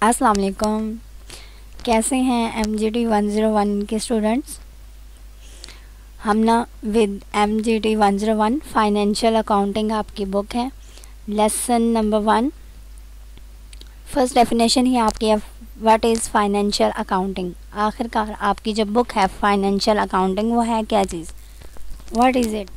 अस्सलाम वालेकुम। कैसे हैं MGT 101 के स्टूडेंट्स। हम ना विद MGT 101 फाइनेंशियल अकाउंटिंग आपकी बुक है। लेसन नंबर 1 फर्स्ट डेफिनेशन ही आपकी है, व्हाट इज़ फाइनेंशियल अकाउंटिंग। आखिरकार आपकी जो बुक है फाइनेंशियल अकाउंटिंग वो है क्या चीज़, व्हाट इज़ इट।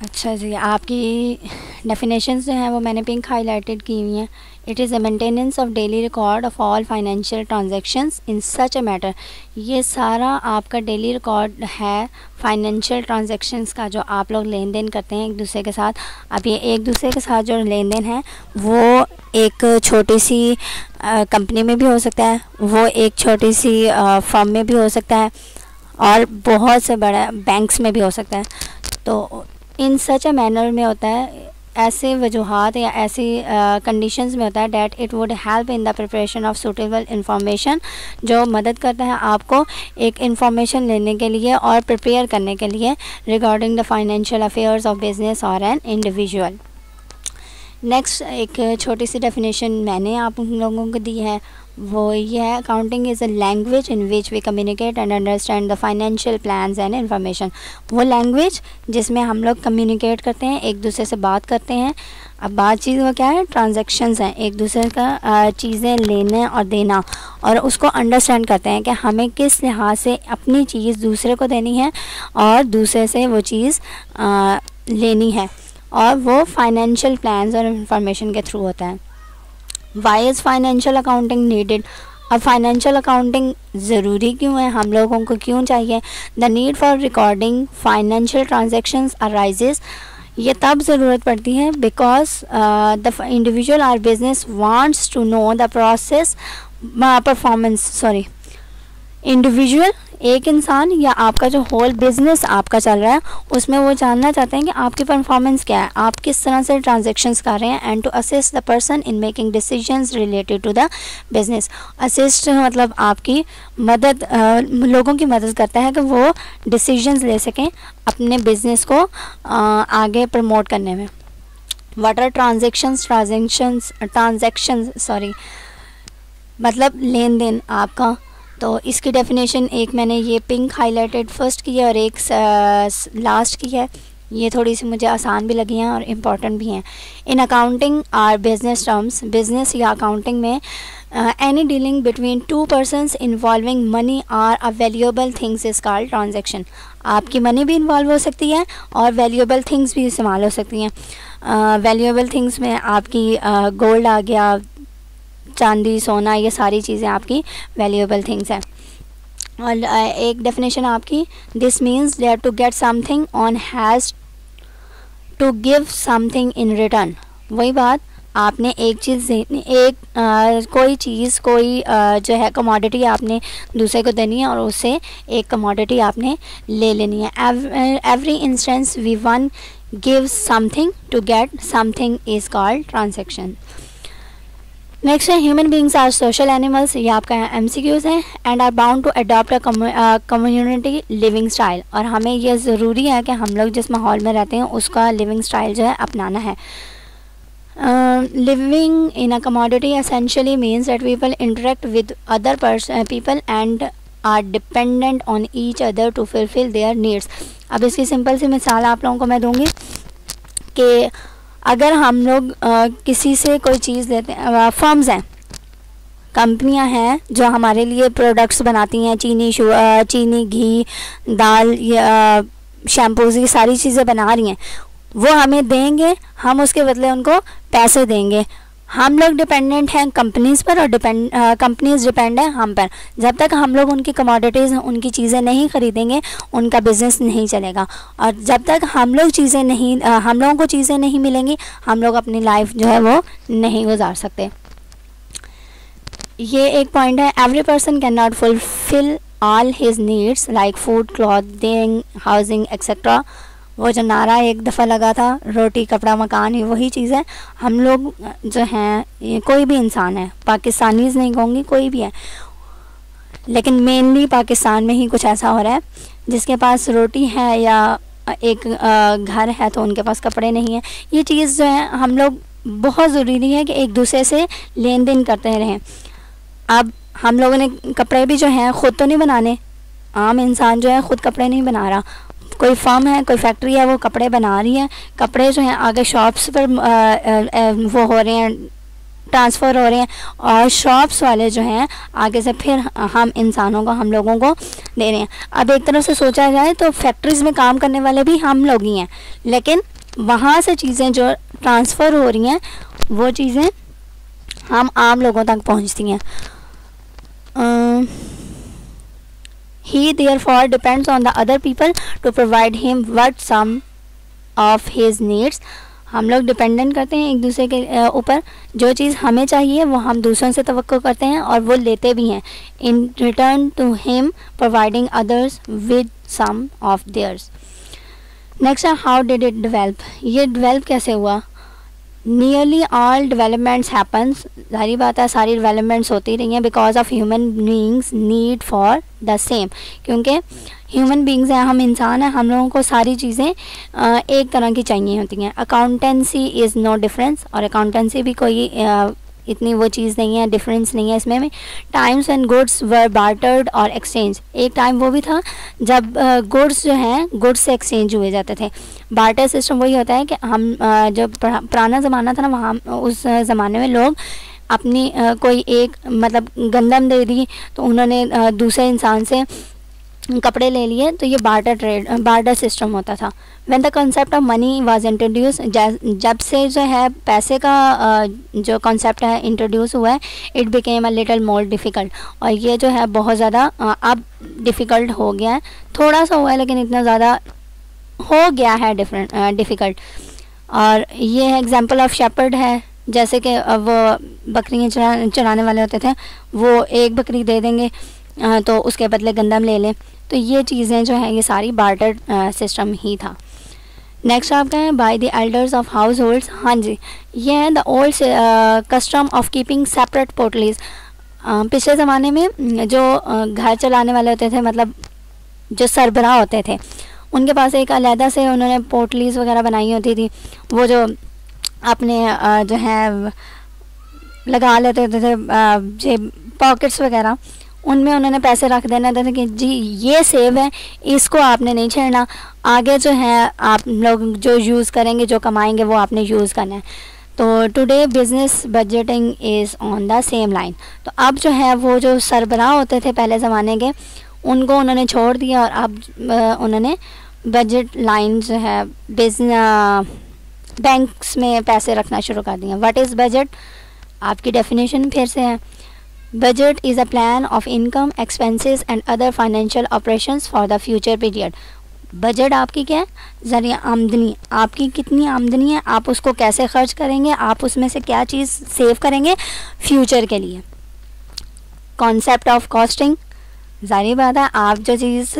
अच्छा जी, आपकी डेफिनेशंस जो हैं वो मैंने पिंक हाईलाइटेड की हुई हैं। It is a maintenance of daily record of all financial transactions in such a matter. ये सारा आपका डेली रिकॉर्ड है फाइनेंशियल ट्रांजैक्शंस का, जो आप लोग लेन देन करते हैं एक दूसरे के साथ। अब ये एक दूसरे के साथ जो लेन देन है वो एक छोटी सी कंपनी में भी हो सकता है, वो एक छोटी सी फर्म में भी हो सकता है, और बहुत से बड़ा बैंक्स में भी हो सकता है। तो इन सच अ मैनर में होता है, ऐसे वजूहात या ऐसी कंडीशंस में होता है that it would help in the preparation of suitable information, जो मदद करता है आपको एक इंफॉर्मेशन लेने के लिए और प्रिपेयर करने के लिए regarding the financial affairs of business और एन इंडिविजुअल। नेक्स्ट एक छोटी सी डेफिनेशन मैंने आप लोगों को दी है, वो ये है, accounting is a language in which we communicate and understand the financial plans and information. वो लैंग्वेज जिसमें हम लोग कम्युनिकेट करते हैं, एक दूसरे से बात करते हैं। अब बात चीज़ वो क्या है, ट्रांजैक्शंस हैं, एक दूसरे का चीज़ें लेना और देना, और उसको अंडरस्टैंड करते हैं कि हमें किस लिहाज से अपनी चीज़ दूसरे को देनी है और दूसरे से वो चीज़ लेनी है, और वो फाइनेंशियल प्लान्स और इंफॉर्मेशन के थ्रू होता है। Why is financial accounting needed. अब फाइनेंशियल अकाउंटिंग ज़रूरी क्यों है, हम लोगों को क्यों चाहिए। The need for recording financial transactions arises. ये तब ज़रूरत पड़ती है because the individual or business wants to know the process performance individual, एक इंसान या आपका जो होल बिजनेस आपका चल रहा है उसमें वो जानना चाहते हैं कि आपकी परफॉर्मेंस क्या है, आप किस तरह से ट्रांजैक्शंस कर रहे हैं, and to assist the person in making decisions related to the business. Assist मतलब आपकी मदद, लोगों की मदद करता है कि वो डिसीजंस ले सकें अपने बिजनेस को आगे प्रमोट करने में। व्हाट आर ट्रांजैक्शंस मतलब लेन देन आपका। तो इसकी डेफिनेशन एक मैंने ये पिंक हाईलाइटेड फर्स्ट की है और एक लास्ट की है। ये थोड़ी सी मुझे आसान भी लगी हैं और इम्पॉर्टेंट भी हैं। In accounting or business terms, business या अकाउंटिंग में any dealing between two persons involving money or a valuable things is called transaction. आपकी मनी भी इन्वॉल्व हो सकती है और वैल्यूएबल थिंग्स भी इस्तेमाल हो सकती हैं। वैल्यूएबल थिंग्स में आपकी गोल्ड आ गया, चांदी, सोना, ये सारी चीज़ें आपकी वैल्यूएबल थिंग्स हैं। और एक डेफिनेशन आपकी, this means there to get something on has to give something in return. वही बात, आपने एक चीज़ कोई चीज़ जो है कमोडिटी आपने दूसरे को देनी है और उससे एक कमोडिटी आपने ले लेनी है। Every instance we one give something to get something is called transaction. Next है, human beings are social animals. ये आपका MCQs है। And are bound to adopt a community living style. और हमें यह ज़रूरी है कि हम लोग जिस माहौल में रहते हैं उसका लिविंग स्टाइल जो है अपनाना है। Living in a commodity essentially means that people interact with other people and are dependent on each other to fulfil their needs. अब इसकी सिंपल सी मिसाल आप लोगों को मैं दूँगी कि अगर हम लोग किसी से कोई चीज़ लेते हैं, फर्म्स हैं, कंपनियां हैं जो हमारे लिए प्रोडक्ट्स बनाती हैं, चीनी, घी, दाल, शैम्पूज़, ये सारी चीज़ें बना रही हैं, वो हमें देंगे, हम उसके बदले उनको पैसे देंगे। हम लोग डिपेंडेंट हैं कंपनीज़ पर और कंपनीज़ डिपेंड हैं हम पर। जब तक हम लोग उनकी कमोडिटीज़, उनकी चीज़ें नहीं ख़रीदेंगे उनका बिज़नेस नहीं चलेगा, और जब तक हम लोगों को चीज़ें नहीं मिलेंगी हम लोग अपनी लाइफ जो है वो नहीं गुजार सकते। ये एक पॉइंट है, every person can not fulfil all his needs like food, clothing, housing etcetera. वो जो नारा एक दफ़ा लगा था, रोटी कपड़ा मकान, ये वही चीज़ है। हम लोग जो हैं, ये कोई भी इंसान है, पाकिस्तानीज़ नहीं कहूँगी, कोई भी है, लेकिन मेनली पाकिस्तान में ही कुछ ऐसा हो रहा है जिसके पास रोटी है या एक घर है तो उनके पास कपड़े नहीं है। ये चीज़ जो है हम लोग बहुत ज़रूरी है कि एक दूसरे से लेन देन करते रहें। अब हम लोगों ने कपड़े भी जो हैं ख़ुद तो नहीं बनाने, आम इंसान जो है ख़ुद कपड़े नहीं बना रहा, कोई फर्म है, कोई फैक्ट्री है, वो कपड़े बना रही है, कपड़े जो हैं आगे शॉप्स पर वो हो रहे हैं, ट्रांसफ़र हो रहे हैं, और शॉप्स वाले जो हैं आगे से फिर हम इंसानों को, हम लोगों को दे रहे हैं। अब एक तरफ से सोचा जाए तो फैक्ट्रीज़ में काम करने वाले भी हम लोग ही हैं, लेकिन वहाँ से चीज़ें जो ट्रांसफ़र हो रही हैं वो चीज़ें हम आम लोगों तक पहुँचती हैं। He therefore depends on the other people to provide him what some of his needs. हम लोग डिपेंडेंट करते हैं एक दूसरे के ऊपर, जो चीज़ हमें चाहिए वो हम दूसरों से तवक्को करते हैं और वो लेते भी हैं, in return to him providing others with some of theirs. Next है how did it develop. ये develop कैसे हुआ? Nearly all developments happens, सारी बात है, सारी developments होती रही हैं because of human beings need for the same, क्योंकि ह्यूमन बींग्स हैं, हम इंसान हैं, हम लोगों को सारी चीज़ें एक तरह की चाहिए होती हैं। अकाउंटेंसी इज़ नो डिफरेंस, और अकाउंटेंसी भी कोई इतनी वो चीज़ नहीं है, डिफरेंस नहीं है इसमें भी। टाइम्स एंड गुड्स वर बार्टर्ड और एक्सचेंज, एक टाइम वो भी था जब गुड्स जो हैं गुड्स से एक्सचेंज हुए जाते थे। बार्टर सिस्टम वही होता है कि हम जो पुराना ज़माना था ना, वहाँ उस ज़माने में लोग अपनी कोई एक मतलब गंदम दे दी तो उन्होंने दूसरे इंसान से कपड़े ले लिए, तो ये बार्टर सिस्टम होता था। When the concept of money was introduce, जब से जो है पैसे का जो कंसेप्ट है इंट्रोड्यूस हुआ है, it became a little more difficult, और ये जो है बहुत ज़्यादा अब डिफ़िकल्ट हो गया है, थोड़ा सा हुआ है लेकिन इतना ज़्यादा हो गया है डिफ़िकल्ट। और ये एग्जांपल ऑफ शेपर्ड है, जैसे कि वो बकरियाँ चराने वाले होते थे, वो एक बकरी दे देंगे तो उसके बदले गंदम ले लें, तो ये चीज़ें जो हैं ये सारी बार्टर सिस्टम ही था। नेक्स्ट आपका है by the elders of households. हाँ जी, ये है the old custom of keeping separate पोटलीज। पिछले ज़माने में जो घर चलाने वाले होते थे, मतलब जो सरबराह होते थे, उनके पास एक अलहदा से उन्होंने पोटलीज वगैरह बनाई होती थी, वो जो अपने जो है लगा लेते थे जेब पॉकेट्स वगैरह, उनमें उन्होंने पैसे रख देना था कि जी ये सेव है, इसको आपने नहीं छेड़ना, आगे जो है आप लोग जो यूज़ करेंगे, जो कमाएंगे वो आपने यूज़ करना है। तो today business budgeting is on the same line. तो अब जो है वो जो सरबराह होते थे पहले ज़माने के, उनको उन्होंने छोड़ दिया और अब उन्होंने बजट लाइन जो है बैंक्स में पैसे रखना शुरू कर दिया। What is budget? आपकी डेफिनेशन फिर से है, budget is a plan of income, expenses and other financial operations for the future period. Budget आपकी क्या है? ज़रिया आमदनी, आपकी कितनी आमदनी है, आप उसको कैसे खर्च करेंगे, आप उसमें से क्या चीज़ सेव करेंगे फ्यूचर के लिए। कॉन्सेप्ट ऑफ कॉस्टिंग, ज़ाहिर बात है आप जो चीज़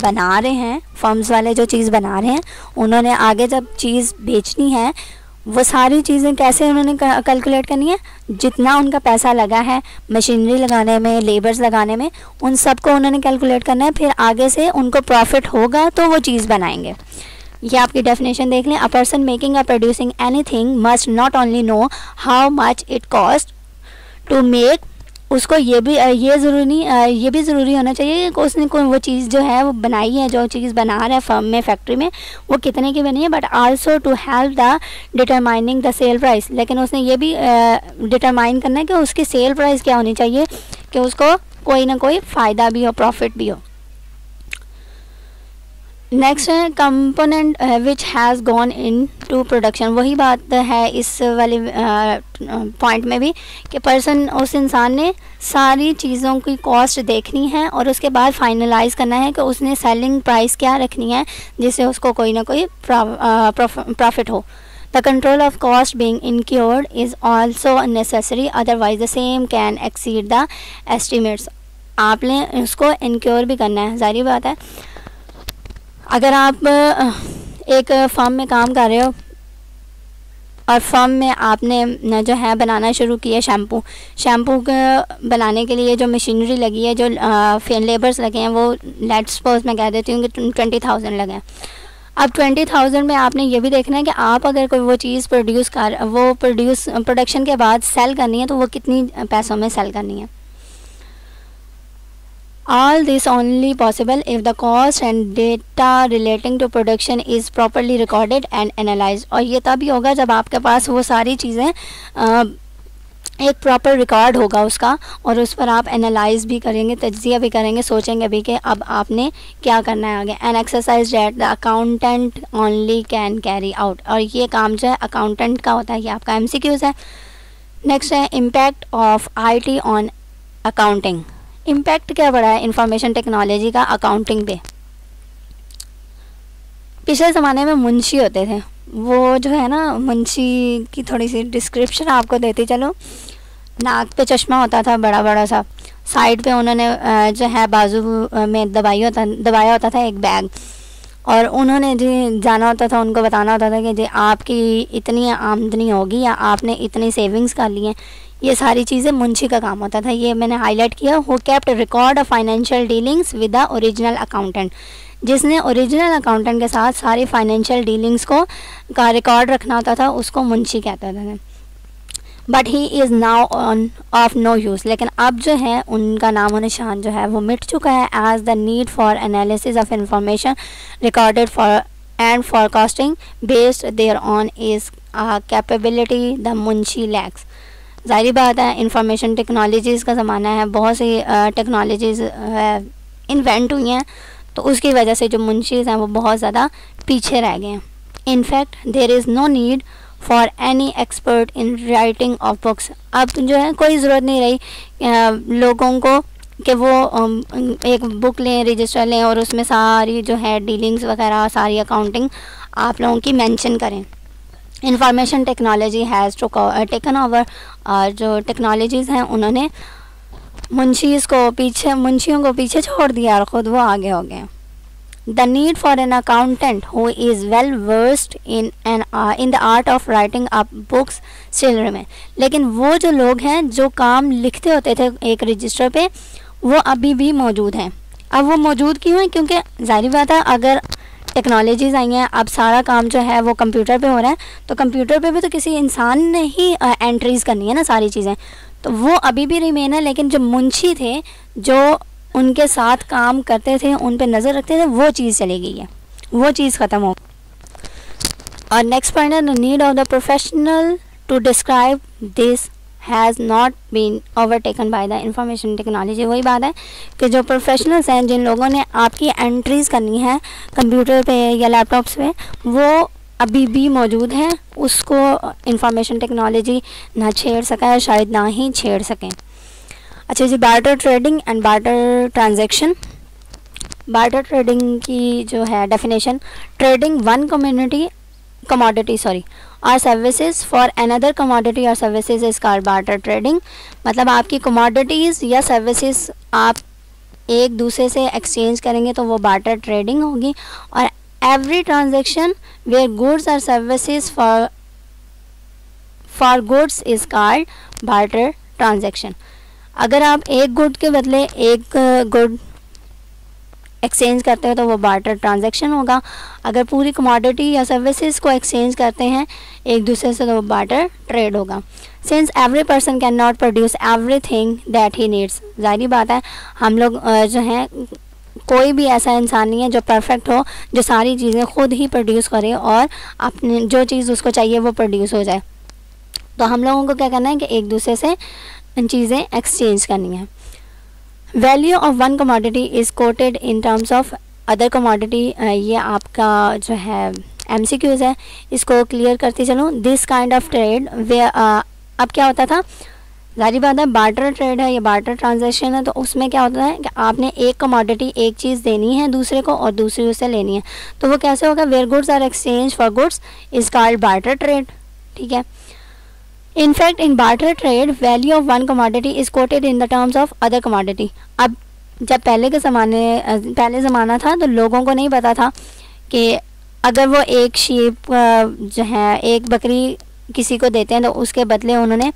बना रहे हैं, फर्म्स वाले जो चीज़ बना रहे हैं, उन्होंने आगे जब चीज़ बेचनी है वो सारी चीज़ें कैसे उन्होंने कैलकुलेट करनी है, जितना उनका पैसा लगा है मशीनरी लगाने में, लेबर्स लगाने में, उन सब को उन्होंने कैलकुलेट करना है, फिर आगे से उनको प्रॉफिट होगा तो वो चीज़ बनाएंगे। ये आपकी डेफिनेशन देख लें। A person making or producing anything must not only know how much it cost to make, उसको ये भी ज़रूरी होना चाहिए कि उसने कोई वो चीज़ जो है वो बनाई है, जो चीज़ बना रहा है फर्म में, फैक्ट्री में, वो कितने की बनी है, but also to help the determining the sale price. लेकिन उसने ये भी डिटरमाइन करना है कि उसकी सेल प्राइस क्या होनी चाहिए कि उसको कोई ना कोई फ़ायदा भी हो, प्रॉफिट भी हो। नेक्स्ट है component which has gone into production. वही बात है इस वाले पॉइंट में भी कि पर्सन, उस इंसान ने सारी चीज़ों की कॉस्ट देखनी है और उसके बाद फाइनलाइज करना है कि उसने सेलिंग प्राइस क्या रखनी है जिससे उसको कोई ना कोई प्रॉफिट हो। The control of cost being incurred is also necessary, otherwise the same can exceed the estimates. आपने उसको इंक्योर भी करना है। ज़ाहिर बात है अगर आप एक फर्म में काम कर रहे हो और फर्म में आपने जो है बनाना शुरू किया शैम्पू बनाने के लिए जो मशीनरी लगी है, जो लेबर्स लगे हैं, वो लेट्स सपोज मैं कह देती हूँ कि 20,000 लगे हैं। अब 20,000 में आपने ये भी देखना है कि आप अगर कोई वो चीज़ प्रोडक्शन के बाद सेल करनी है तो वो कितनी पैसों में सेल करनी है। All this only possible if the cost and data relating to production is properly recorded and analyzed। और ये तभी होगा जब आपके पास वो सारी चीज़ें एक प्रॉपर रिकॉर्ड होगा उसका, और उस पर आप एनालाइज भी करेंगे, तज्जिया भी करेंगे, सोचेंगे भी कि अब आपने क्या करना है आगे। An exercise that the accountant only can carry out. और ये काम जो है अकाउंटेंट का होता है, ये आपका MCQs है। नेक्स्ट है impact of IT on accounting. Impact क्या पड़ा है इंफॉर्मेशन टेक्नोलॉजी का अकाउंटिंग पे। पिछले ज़माने में मुंशी होते थे, वो जो है ना मुंशी की थोड़ी सी डिस्क्रिप्शन आपको देती चलो। नाक पे चश्मा होता था बड़ा बड़ा सा, साइड पे उन्होंने जो है बाजू में दबाया होता था एक बैग, और उन्होंने जी जाना होता था, उनको बताना होता था कि जी आपकी इतनी आमदनी होगी या आपने इतनी सेविंग्स कर ली हैं। ये सारी चीज़ें मुंशी का काम होता था। ये मैंने हाईलाइट किया। Who kept record of financial dealings with the original accountant, जिसने ओरिजिनल अकाउंटेंट के साथ सारी फाइनेंशियल डीलिंग्स का रिकॉर्ड रखना होता था, उसको मुंशी कहते थे। But he is now of no use, लेकिन अब जो है उनका नाम और निशान जो है वो मिट चुका है। As the need for analysis of information recorded for and forecasting based thereon is capability the munshi lacks. ज़ाहिर बात है इंफॉर्मेशन टेक्नोलॉजीज़ का ज़माना है, बहुत सी टेक्नोलॉजीज़ इन्वेंट हुई हैं, तो उसकी वजह से जो मुंशीज़ हैं वो बहुत ज़्यादा पीछे रह गए हैं। In fact there is no need for any expert in writing of books. अब जो है कोई ज़रूरत नहीं रही लोगों को कि वो एक बुक लें, रजिस्टर लें और उसमें सारी जो है डीलिंग्स वगैरह, सारी अकाउंटिंग आप लोगों की मेंशन करें। Information technology has taken over, और जो टेक्नोलॉजीज़ हैं उन्होंने मुंशियों को पीछे छोड़ दिया और ख़ुद वो आगे हो गए। The need for an accountant who is well versed in the art of writing up books still remain. लेकिन वो जो लोग हैं जो काम लिखते होते थे एक रजिस्टर पे, वो अभी भी मौजूद हैं। अब वो मौजूद क्यों हैं? क्योंकि ज़ाहिर बात है अगर टेक्नोलॉजीज़ आई हैं, अब सारा काम जो है वो कंप्यूटर पे हो रहा है, तो कंप्यूटर पे भी तो किसी इंसान ने ही एंट्रीज़ करनी है ना सारी चीज़ें, तो वो अभी भी रिमेन है। लेकिन जो मुंशी थे, जो उनके साथ काम करते थे, उन पे नज़र रखते थे, वो चीज़ चली गई है, वो चीज़ ख़त्म हो। और नेक्स्ट पॉइंट है the need of the professional to describe this has not been overtaken by the information technology. वही बात है कि जो प्रोफेशनल्स हैं, जिन लोगों ने आपकी एंट्रीज़ करनी है कंप्यूटर पे या लैपटॉप्स पे, वो अभी भी मौजूद हैं, उसको इंफॉर्मेशन टेक्नोलॉजी ना छेड़ सका है, शायद ना ही छेड़ सकें। अच्छा जी, barter trading and barter transaction. Barter trading की जो है डेफिनेशन, ट्रेडिंग वन कमोडिटी और सर्विसेज फॉर अनदर कमोडिटी और services is called barter trading. मतलब आपकी कमोडिटीज़ या सर्विसेज आप एक दूसरे से एक्सचेंज करेंगे तो वो बार्टर ट्रेडिंग होगी। और एवरी ट्रांजेक्शन वेयर गुड्स और services for goods is called barter transaction. अगर आप एक गुड के बदले एक गुड एक्सचेंज करते हो तो वो बार्टर ट्रांजैक्शन होगा। अगर पूरी कमोडिटी या सर्विसेज को एक्सचेंज करते हैं एक दूसरे से तो वो बार्टर ट्रेड होगा। Since every person can not produce everything that he needs. ज़ाहिर बात है हम लोग जो हैं, कोई भी ऐसा इंसान नहीं है जो परफेक्ट हो, जो सारी चीज़ें खुद ही प्रोड्यूस करे और अपने जो चीज़ उसको चाहिए वो प्रोड्यूस हो जाए। तो हम लोगों को क्या करना है कि एक दूसरे से चीज़ें एक्सचेंज करनी है। Value of one commodity is quoted in terms of other commodity. ये आपका जो है MCQs है, इसको क्लियर करती चलूँ। दिस काइंड ऑफ ट्रेड वे अब क्या होता था, ज़ाहिर बात है बार्टर ट्रेड है, ये बार्टर ट्रांजैक्शन है, तो उसमें क्या होता है कि आपने एक कमोडिटी एक चीज़ देनी है दूसरे को और दूसरी उससे लेनी है, तो वो कैसे होगा, where goods are exchange for goods is called barter trade. ठीक है। In fact, in barter trade, value of one commodity is quoted in the terms of other commodity. अब जब पहले ज़माना था तो लोगों को नहीं पता था कि अगर वो एक शीप जो है एक बकरी किसी को देते हैं तो उसके बदले उन्होंने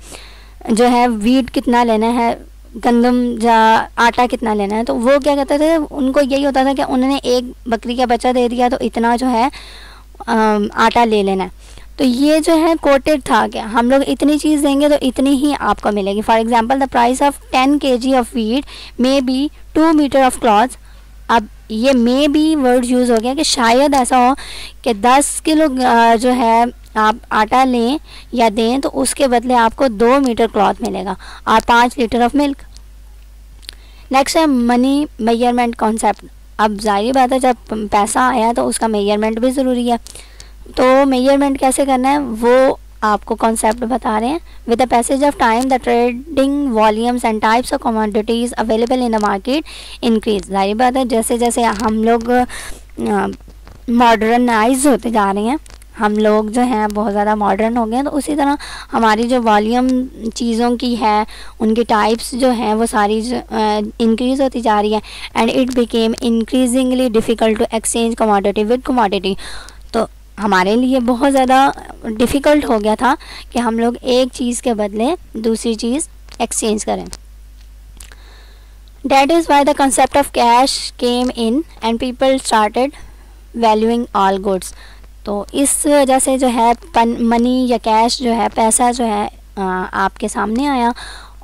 जो है वीट कितना लेना है, गंदम या आटा कितना लेना है, तो वो क्या कहते थे, उनको यही होता था कि उन्होंने एक बकरी का बच्चा दे दिया तो इतना जो है आटा ले लेना है। तो ये जो है कोटेड था कि हम लोग इतनी चीज़ देंगे तो इतनी ही आपको मिलेगी। For example the price of 10 kg of wheat may be 2 metre of cloth. अब ये मे बी वर्ड यूज़ हो गया कि शायद ऐसा हो कि 10 किलो जो है आप आटा लें या दें तो उसके बदले आपको 2 मीटर क्लॉथ मिलेगा और 5 लीटर ऑफ मिल्क। नेक्स्ट है मनी मेजरमेंट कॉन्सेप्ट। अब जाहिर बात है जब पैसा आया तो उसका मेजरमेंट भी ज़रूरी है, तो मेजरमेंट कैसे करना है वो आपको कॉन्सेप्ट बता रहे हैं। With the passage of time the trading volumes and types of commodities available in the market increase. जाहिर बात है जैसे जैसे हम लोग मॉडर्नाइज होते जा रहे हैं, हम लोग जो हैं बहुत ज़्यादा मॉडर्न हो गए हैं, तो उसी तरह हमारी जो वॉल्यूम चीज़ों की है, उनकी टाइप्स जो हैं वो सारी इंक्रीज़ होती जा रही है। And it became increasingly difficult to exchange commodity with commodity. तो हमारे लिए बहुत ज़्यादा डिफ़िकल्ट हो गया था कि हम लोग एक चीज़ के बदले दूसरी चीज़ एक्सचेंज करें। That is why the concept of cash came in and people started valuing all goods। तो इस वजह से जो है मनी या कैश जो है, पैसा जो है आपके सामने आया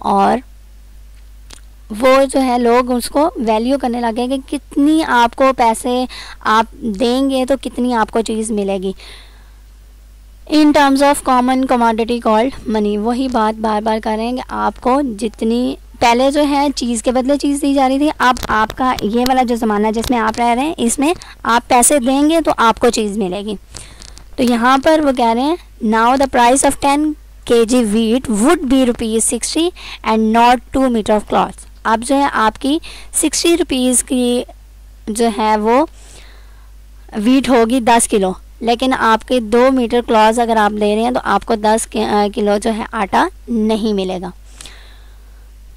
और वो जो है लोग उसको वैल्यू करने लगे कि कितनी आपको पैसे आप देंगे तो कितनी आपको चीज़ मिलेगी। In terms of common commodity called money. वही बात बार बार कर रहे हैं कि आपको जितनी पहले जो है चीज़ के बदले चीज़ दी जा रही थी, अब आपका ये वाला जो ज़माना जिसमें आप रह रहे हैं इसमें आप पैसे देंगे तो आपको चीज़ मिलेगी। तो यहाँ पर वो कह रहे हैं now the price of 10 kg wheat would be ₹60 and not 2 metre of cloth. अब जो है आपकी 60 रुपीज़ की जो है वो वीट होगी 10 किलो, लेकिन आपके 2 मीटर क्लॉथ अगर आप दे रहे हैं तो आपको 10 किलो जो है आटा नहीं मिलेगा।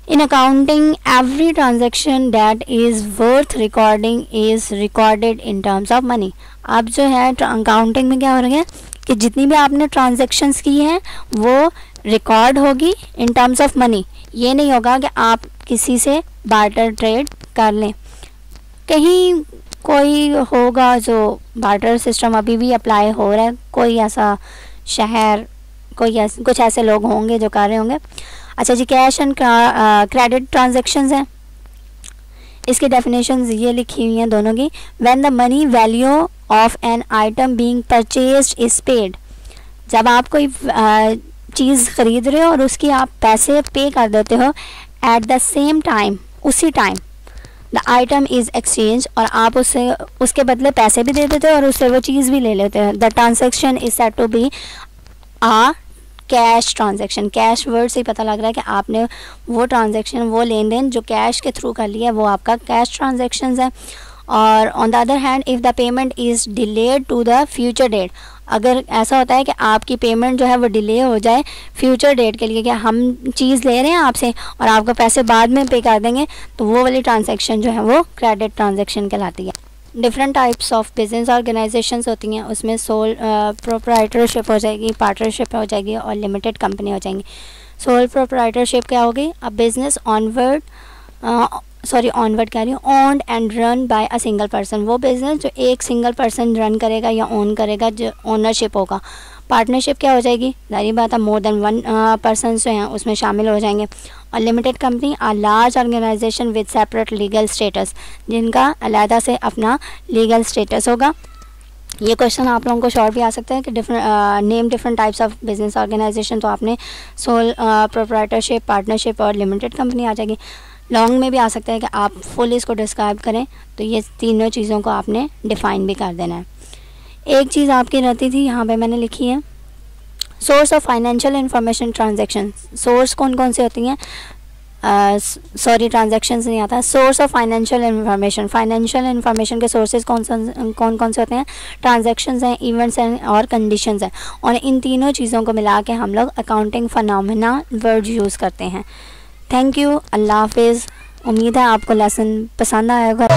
In accounting, every transaction that is worth recording is recorded in terms of money। अब जो है अकाउंटिंग में क्या हो रहा है कि जितनी भी आपने ट्रांजैक्शंस की हैं वो रिकॉर्ड होगी इन टर्म्स ऑफ मनी। ये नहीं होगा कि आप किसी से बार्टर ट्रेड कर लें। कहीं कोई होगा जो बार्टर सिस्टम अभी भी अप्लाई हो रहा है, कोई ऐसा शहर, कुछ ऐसे लोग होंगे जो कर रहे होंगे। अच्छा जी, कैश एंड क्रेडिट ट्रांजैक्शंस हैं, इसकी डेफिनेशंस ये लिखी हुई हैं दोनों की। When the money value of an item being purchased is paid. जब आप कोई चीज़ ख़रीद रहे हो और उसकी आप पैसे पे कर देते हो, एट द सेम टाइम, उसी time the item is exchange, और आप उसके बदले पैसे भी दे देते हो और उससे वो चीज़ भी ले लेते हो। The transaction is said to be a cash transaction. Cash word से ही पता लग रहा है कि आपने वो ट्रांजैक्शन, वो लेन देन जो कैश के थ्रू कर लिया है वो आपका कैश ट्रांजैक्शंस है। और on the other hand if the payment is delayed to the future date, अगर ऐसा होता है कि आपकी पेमेंट जो है वो डिले हो जाए फ्यूचर डेट के लिए, कि हम चीज़ ले रहे हैं आपसे और आपको पैसे बाद में पे कर देंगे, तो वो वाली ट्रांजैक्शन जो है वो क्रेडिट ट्रांजैक्शन कहलाती है। Different types of business organisations होती हैं, उसमें सोल प्रोप्राइटरशिप हो जाएगी, पार्टनरशिप हो जाएगी और लिमिटेड कंपनी हो जाएंगी। सोल प्रोप्राइटरशिप क्या होगी? अ बिजनेस ऑनवर्ड कह रही हूँ, owned and run by a single person. वो बिज़नेस जो एक सिंगल पर्सन रन करेगा या ओन करेगा, जो ओनरशिप होगा। पार्टनरशिप क्या हो जाएगी? जाहिर बात है मोर देन वन पर्सन जो हैं उसमें शामिल हो जाएंगे। और limited company or large organisation with separate legal status, जिनका अलहदा से अपना लीगल स्टेटस होगा। ये क्वेश्चन आप लोगों को शॉर्ट भी आ सकता है कि name different types of business organisation, तो आपने सोल प्रोप्राइटरशिप, पार्टनरशिप और लिमिटेड कंपनी आ जाएगी। लॉन्ग में भी आ सकता है कि आप फुल इसको डिस्क्राइब करें, तो ये तीनों चीज़ों को आपने डिफ़ाइन भी कर देना है। एक चीज़ आपकी रहती थी यहाँ पे मैंने लिखी है, source of financial information transaction. Source कौन कौन से होती हैं? ट्रांजैक्शंस नहीं आता। Source of financial information, financial information के सोर्सेज कौन कौन से होते हैं? ट्रांजैक्शंस हैं, इवेंट्स हैं और कंडीशंस हैं। और इन तीनों चीज़ों को मिला के हम लोग अकाउंटिंग फिनोमेना वर्ड यूज़ करते हैं। थैंक यू, अल्लाह हाफिज़। उम्मीद है आपको लेसन पसंद आया होगा।